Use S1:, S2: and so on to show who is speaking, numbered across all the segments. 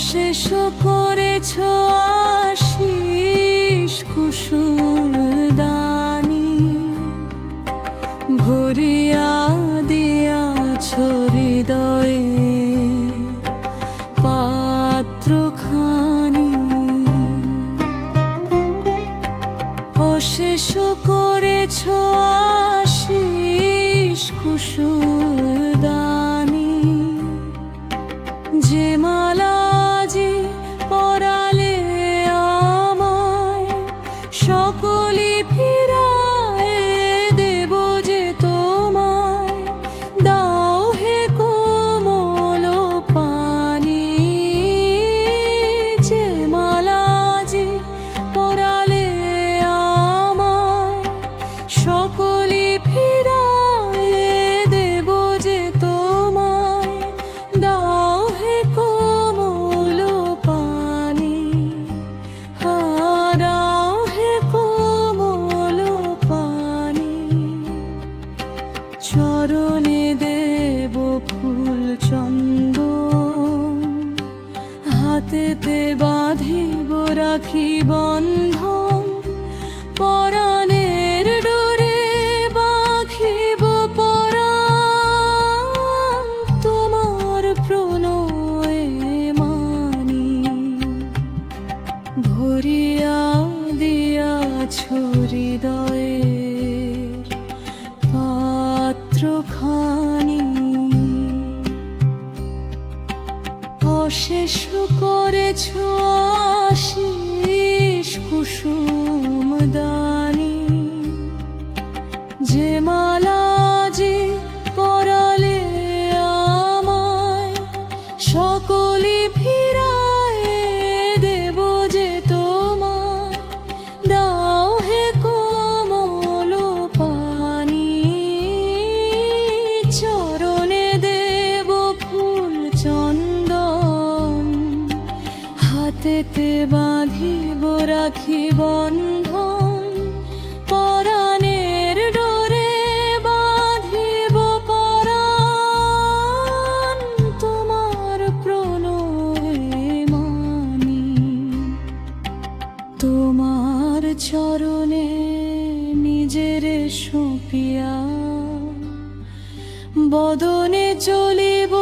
S1: শেষ করেছ আশিস কুসুম দানি, ভরিয়া দিয়াছ হৃদয়ে পাত্রখানি। অশেষ করেছ আশিস কুসুম দানি, যে মালা যে পরালে আমায় সকলি ফিরায় দেব যে তোমায়। দাও হে কোমল পানি, যে মালা যে পরালে আমায় সকলি ফিরায় দেব যে তোমায়। দাও হে কোমল পানি, হারাও হে কোমল পানি। চরণে দেব ফুল চন্দন, হাতেতে বাঁধিব রাখি বন্ধন। পরাণের ডোরে বাঁধিব পরাণ, তোমার প্রণয়ে মানি। ভরিয়া দিয়াছ হৃদয়ের পাত্রখানি। অশেষ করেছ আশিস কুসুম দানি, যে মালা যে পরালে আমায় সকলি ফিরায় দেব যে তোমায়। দাও হে কোমল পানি, চরণে দেব ফুল চন্দন, হাতেতে বাঁধিব রাখি বন্ধন। পরাণের ডোরে বাঁধিব পরাণ, তোমার প্রণয়ে মানি। তোমার চরণে নিজের সঁপিয়া বদনে চলিব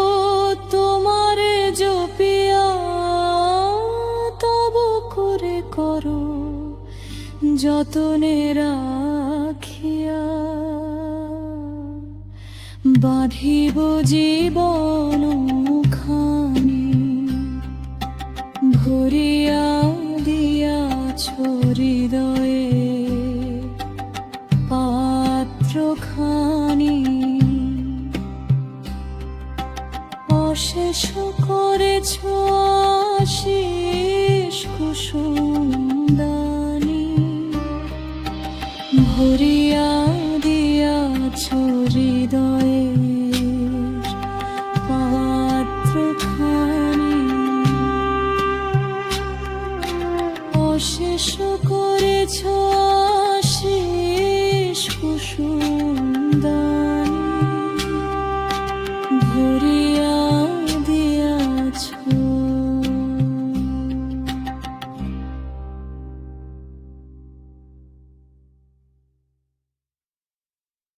S1: তোমারে জপিয়া। তব করে করো যতনে রাখিয়া, বাঁধিব জীবন খানি। ভরিয়া দিয়াছ হৃদয়ে পাত্রখানি। অশেষ করেছ আশিস কুসুম দানি, ভরিয়া দিয়াছ হৃদয়ের পাত্রখানি। অশেষ করেছ আশিস কুসুম দানি।